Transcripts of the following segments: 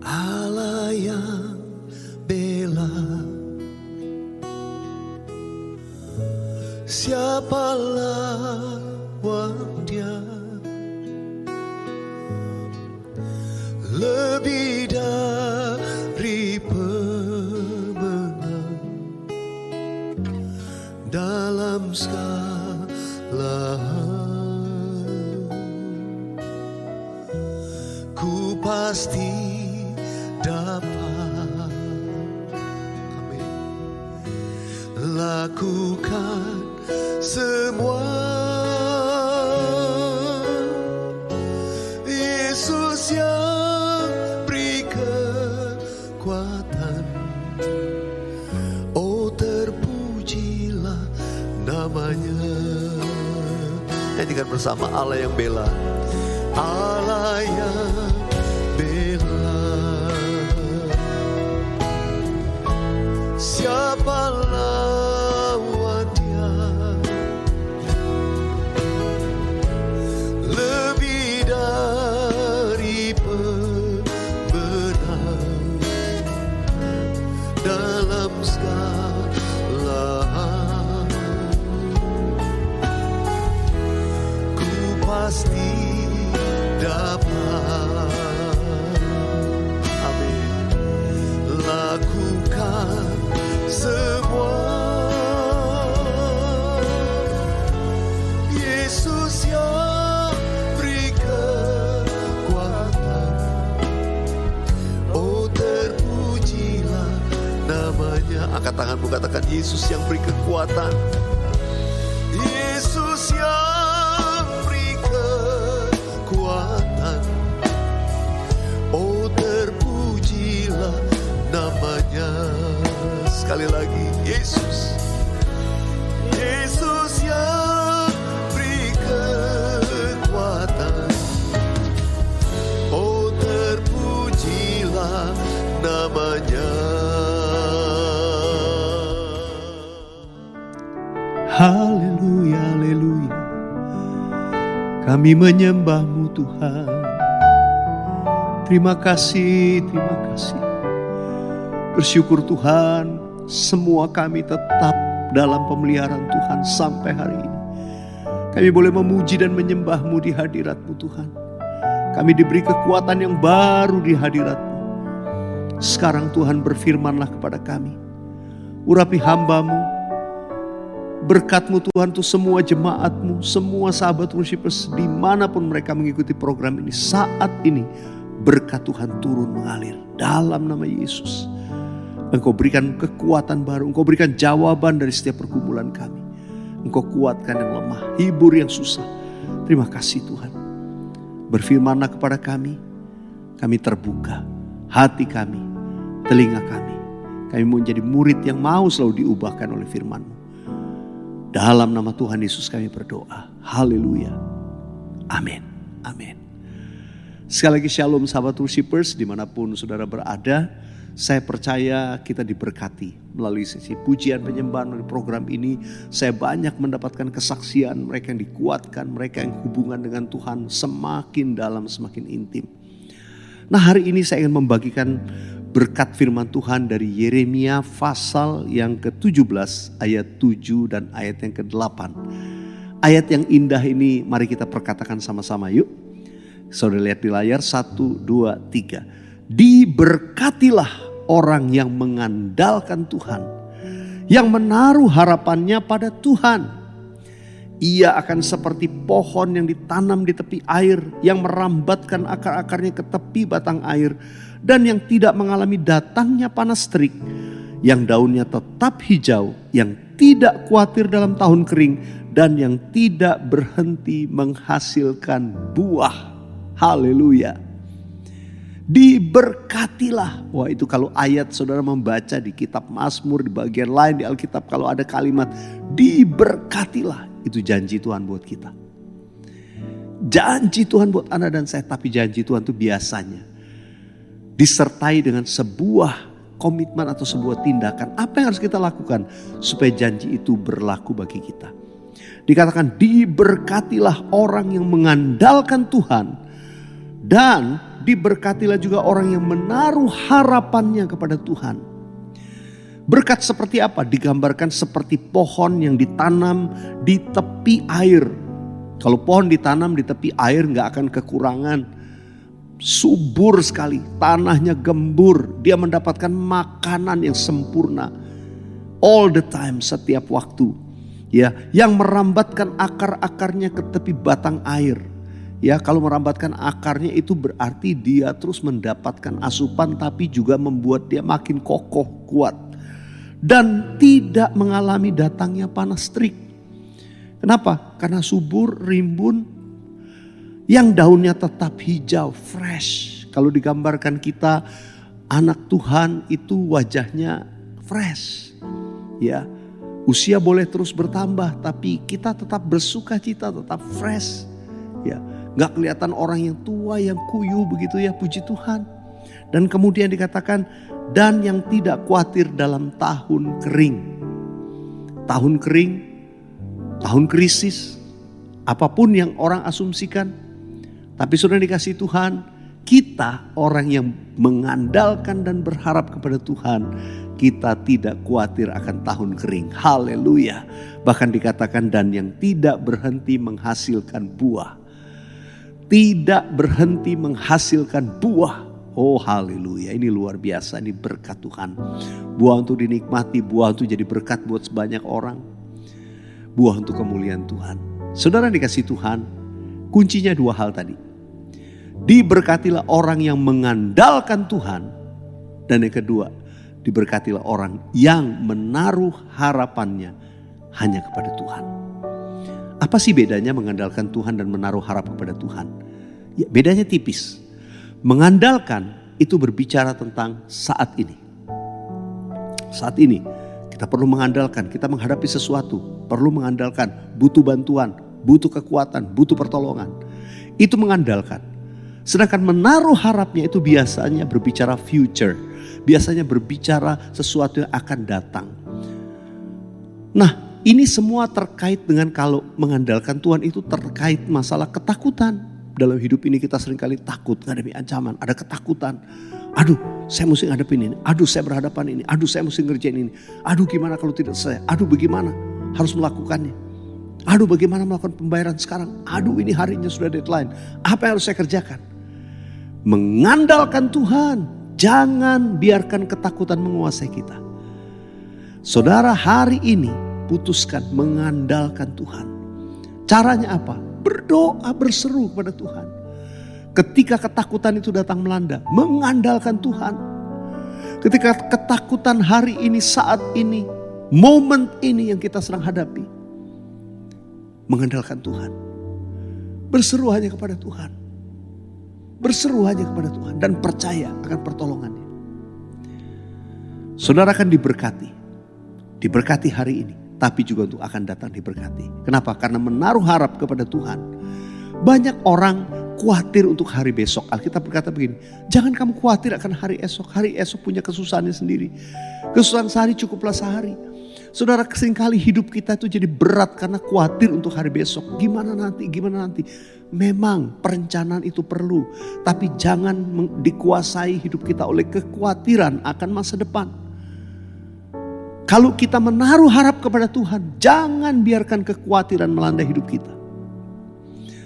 Allah yang bela, siapa lawan Dia? Lebih dari pemenang dalam segala hal. Ku pasti dapat, amin, lakukan semua. Yesus yang beri kekuatan, oh terpujilah namanya. Nyanyikan bersama, Allah yang bela, Allah yang bela, siapa lawan Dia? Lebih dari pemenang dalam segala hal. Ku pasti dapat, amin, lakukan semua. Yesus yang beri kekuatan, oh terpujilah namanya. Angkat tanganmu, katakan, Yesus yang beri kekuatan, Yesus yang beri kekuatan, oh terpujilah namanya. Sekali lagi, Yesus, Yesus yang beri kekuatan, oh terpujilah namanya. Haleluya, haleluya, kami menyembah-Mu Tuhan. Terima kasih, terima kasih. Bersyukur Tuhan, semua kami tetap dalam pemeliharaan Tuhan sampai hari ini. Kami boleh memuji dan menyembah-Mu di hadirat-Mu Tuhan. Kami diberi kekuatan yang baru di hadirat-Mu. Sekarang Tuhan, berfirman-Lah kepada kami. Urapi hamba-Mu. Berkat-Mu Tuhan untuk semua jemaat-Mu, semua sahabat worshipers dimanapun mereka mengikuti program ini. Saat ini berkat Tuhan turun mengalir dalam nama Yesus. Engkau berikan kekuatan baru, Engkau berikan jawaban dari setiap pergumulan kami. Engkau kuatkan yang lemah, hibur yang susah. Terima kasih Tuhan. Berfirman-Lah kepada kami terbuka hati kami, telinga kami. Kami mau menjadi murid yang mau selalu diubahkan oleh firman-Mu. Dalam nama Tuhan Yesus kami berdoa. Haleluya. Amin. Amin. Sekali lagi shalom sahabat worshipers dimanapun saudara berada. Saya percaya kita diberkati melalui sesi pujian penyembahan melalui program ini. Saya banyak mendapatkan kesaksian mereka yang dikuatkan, mereka yang hubungan dengan Tuhan semakin dalam, semakin intim. Nah, hari ini saya ingin membagikan berkat firman Tuhan dari Yeremia pasal yang ke-17 ayat 7 dan ayat yang ke-8. Ayat yang indah ini mari kita perkatakan sama-sama yuk. Saudara lihat di layar 1, 2, 3. Diberkatilah orang yang mengandalkan Tuhan, yang menaruh harapannya pada Tuhan. Ia akan seperti pohon yang ditanam di tepi air, yang merambatkan akar-akarnya ke tepi batang air, dan yang tidak mengalami datangnya panas terik, yang daunnya tetap hijau, yang tidak khawatir dalam tahun kering, dan yang tidak berhenti menghasilkan buah. Haleluya. Diberkatilah. Wah, itu kalau ayat saudara membaca di kitab Mazmur, di bagian lain di Alkitab, kalau ada kalimat diberkatilah, itu janji Tuhan buat kita. Janji Tuhan buat Anda dan saya, tapi janji Tuhan itu biasanya disertai dengan sebuah komitmen atau sebuah tindakan. Apa yang harus kita lakukan supaya janji itu berlaku bagi kita? Dikatakan diberkatilah orang yang mengandalkan Tuhan dan diberkatilah juga orang yang menaruh harapannya kepada Tuhan. Berkat seperti apa? Digambarkan seperti pohon yang ditanam di tepi air. Kalau pohon ditanam di tepi air gak akan kekurangan. Subur sekali, tanahnya gembur. Dia mendapatkan makanan yang sempurna. All the time, setiap waktu. Ya, yang merambatkan akar-akarnya ke tepi batang air. Ya, kalau merambatkan akarnya itu berarti dia terus mendapatkan asupan tapi juga membuat dia makin kokoh, kuat. Dan tidak mengalami datangnya panas terik. Kenapa? Karena subur, rimbun, yang daunnya tetap hijau, fresh. Kalau digambarkan kita anak Tuhan itu wajahnya fresh. Ya, usia boleh terus bertambah tapi kita tetap bersuka cita, tetap fresh. Ya, gak kelihatan orang yang tua, yang kuyu begitu ya, puji Tuhan. Dan kemudian dikatakan, dan yang tidak khawatir dalam tahun kering. Tahun kering, tahun krisis, apapun yang orang asumsikan. Tapi sudah dikasih Tuhan, kita orang yang mengandalkan dan berharap kepada Tuhan, kita tidak khawatir akan tahun kering. Haleluya. Bahkan dikatakan, dan yang tidak berhenti menghasilkan buah. Tidak berhenti menghasilkan buah. Oh haleluya, ini luar biasa, ini berkat Tuhan. Buah untuk dinikmati, buah untuk jadi berkat buat sebanyak orang. Buah untuk kemuliaan Tuhan. Saudara dikasih Tuhan, kuncinya dua hal tadi. Diberkatilah orang yang mengandalkan Tuhan. Dan yang kedua, diberkatilah orang yang menaruh harapannya hanya kepada Tuhan. Apa sih bedanya mengandalkan Tuhan dan menaruh harap kepada Tuhan? Ya, bedanya tipis. Mengandalkan itu berbicara tentang saat ini. Saat ini kita perlu mengandalkan, kita menghadapi sesuatu, perlu mengandalkan, butuh bantuan, butuh kekuatan, butuh pertolongan. Itu mengandalkan. Sedangkan menaruh harapnya itu biasanya berbicara future. Biasanya berbicara sesuatu yang akan datang. Nah, ini semua terkait dengan kalau mengandalkan Tuhan itu terkait masalah ketakutan. Dalam hidup ini kita seringkali takut menghadapi ancaman, ada ketakutan. Aduh, saya mesti ngadepin ini. Aduh, saya berhadapan ini. Aduh, saya mesti ngerjain ini. Aduh, gimana kalau tidak selesai? Aduh, bagaimana harus melakukannya? Aduh, bagaimana melakukan pembayaran sekarang? Aduh, ini harinya sudah deadline. Apa yang harus saya kerjakan? Mengandalkan Tuhan, jangan biarkan ketakutan menguasai kita. Saudara, hari ini putuskan mengandalkan Tuhan. Caranya apa? Berdoa, berseru kepada Tuhan. Ketika ketakutan itu datang melanda, mengandalkan Tuhan. Ketika ketakutan hari ini, saat ini, momen ini yang kita sedang hadapi, mengandalkan Tuhan. Berseru hanya kepada Tuhan. Berseru hanya kepada Tuhan dan percaya akan pertolongannya. Saudara akan diberkati. Diberkati hari ini. Tapi juga untuk akan datang diberkati. Kenapa? Karena menaruh harap kepada Tuhan. Banyak orang khawatir untuk hari besok. Alkitab berkata begini, jangan kamu khawatir akan hari esok. Hari esok punya kesusahannya sendiri. Kesusahan sehari cukuplah sehari. Saudara, seringkali hidup kita itu jadi berat karena khawatir untuk hari besok. Gimana nanti, gimana nanti. Memang perencanaan itu perlu. Tapi jangan dikuasai hidup kita oleh kekhawatiran akan masa depan. Kalau kita menaruh harap kepada Tuhan, jangan biarkan kekhawatiran melanda hidup kita.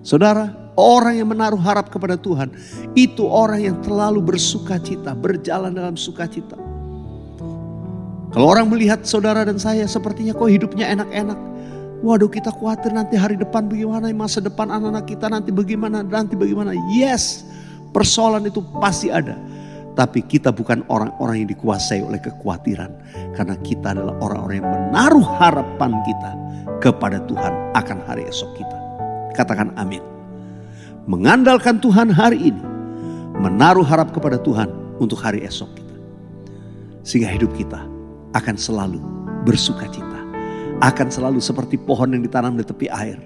Saudara, orang yang menaruh harap kepada Tuhan, itu orang yang terlalu bersuka cita, berjalan dalam sukacita. Kalau orang melihat saudara dan saya, sepertinya kok hidupnya enak-enak. Waduh, kita khawatir nanti hari depan bagaimana, masa depan anak-anak kita nanti bagaimana. Yes, persoalan itu pasti ada. Tapi kita bukan orang-orang yang dikuasai oleh kekhawatiran. Karena kita adalah orang-orang yang menaruh harapan kita kepada Tuhan akan hari esok kita. Katakan amin. Mengandalkan Tuhan hari ini. Menaruh harap kepada Tuhan untuk hari esok kita. Sehingga hidup kita akan selalu bersuka cita. Akan selalu seperti pohon yang ditanam di tepi air.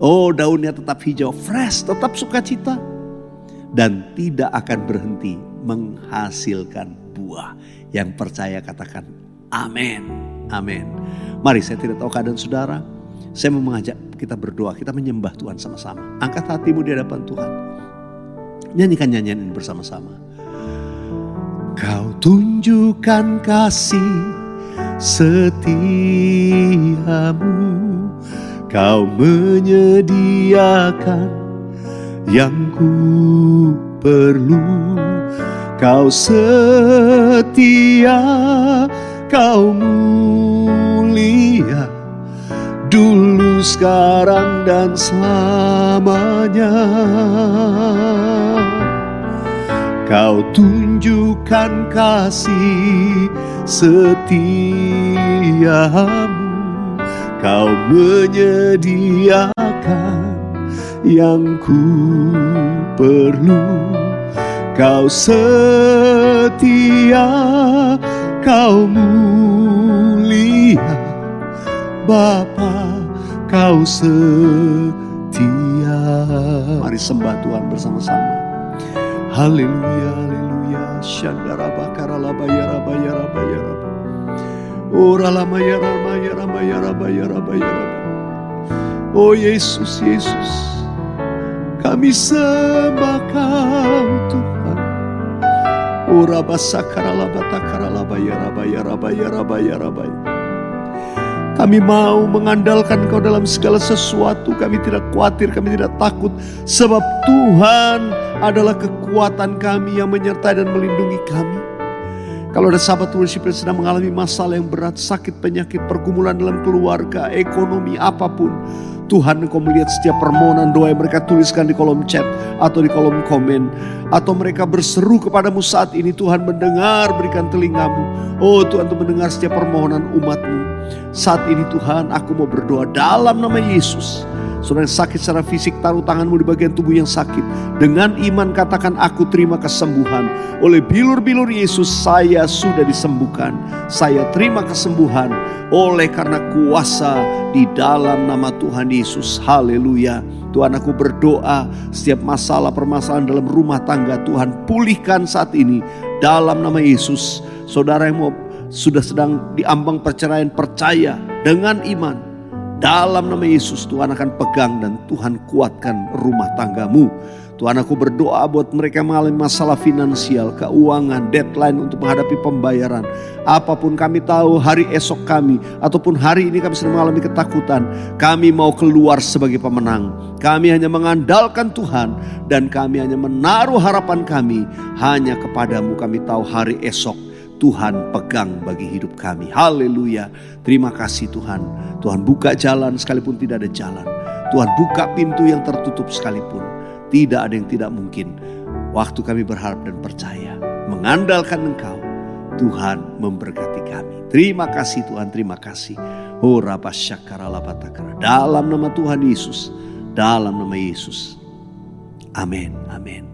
Oh, daunnya tetap hijau, fresh, tetap sukacita. Dan tidak akan berhenti menghasilkan buah. Yang percaya katakan amin. Amin. Mari, saya tidak tahu keadaan saudara. Saya mau mengajak kita berdoa, kita menyembah Tuhan sama-sama. Angkat hatimu di hadapan Tuhan. Nyanyikan nyanyian ini bersama-sama. Kau tunjukkan kasih setiamu, Kau menyediakan yang ku perlu. Kau setia, Kau mulia, dulu, sekarang, dan selamanya. Kau tunjukkan kasih setiamu, Kau menyediakan yang ku perlu. Kau setia, Kau mulia, Bapa, Kau setia. Mari sembah Tuhan bersama-sama. Haleluya, haleluya. Shandaraba karalaba yaraba yaraba yaraba. Oralama yaraba yaraba yaraba yaraba yaraba. Oh Yesus, Yesus, kami sembah Kau Tuhan. Oraba sakaralaba takaralaba yaraba yaraba yaraba yaraba. Kami mau mengandalkan Kau dalam segala sesuatu. Kami tidak khawatir, kami tidak takut. Sebab Tuhan adalah kekuatan kami yang menyertai dan melindungi kami. Kalau ada sahabat worship yang sedang mengalami masalah yang berat, sakit, penyakit, pergumulan dalam keluarga, ekonomi, apapun, Tuhan, Engkau melihat setiap permohonan doa yang mereka tuliskan di kolom chat atau di kolom komen, atau mereka berseru kepadamu saat ini. Tuhan mendengar, berikan telingamu. Oh Tuhan, untuk mendengar setiap permohonan umat-Mu. Saat ini Tuhan, aku mau berdoa dalam nama Yesus. Saudara yang sakit secara fisik, taruh tanganmu di bagian tubuh yang sakit. Dengan iman katakan, aku terima kesembuhan. Oleh bilur-bilur Yesus saya sudah disembuhkan. Saya terima kesembuhan oleh karena kuasa di dalam nama Tuhan Yesus. Haleluya. Tuhan, aku berdoa setiap masalah permasalahan dalam rumah tangga, Tuhan pulihkan saat ini dalam nama Yesus. Saudara yang sudah sedang diambang perceraian, percaya dengan iman. Dalam nama Yesus Tuhan akan pegang dan Tuhan kuatkan rumah tanggamu. Tuhan, aku berdoa buat mereka yang mengalami masalah finansial, keuangan, deadline untuk menghadapi pembayaran. Apapun kami tahu hari esok kami ataupun hari ini kami sedang mengalami ketakutan. Kami mau keluar sebagai pemenang. Kami hanya mengandalkan Tuhan dan kami hanya menaruh harapan kami hanya kepadamu. Kami tahu hari esok Tuhan pegang bagi hidup kami. Haleluya. Terima kasih Tuhan. Tuhan buka jalan sekalipun tidak ada jalan. Tuhan buka pintu yang tertutup sekalipun. Tidak ada yang tidak mungkin. Waktu kami berharap dan percaya, mengandalkan Engkau, Tuhan memberkati kami. Terima kasih Tuhan, terima kasih. Oh Rabba Syakara Labatakara. Dalam nama Tuhan Yesus. Dalam nama Yesus. Amin, amin.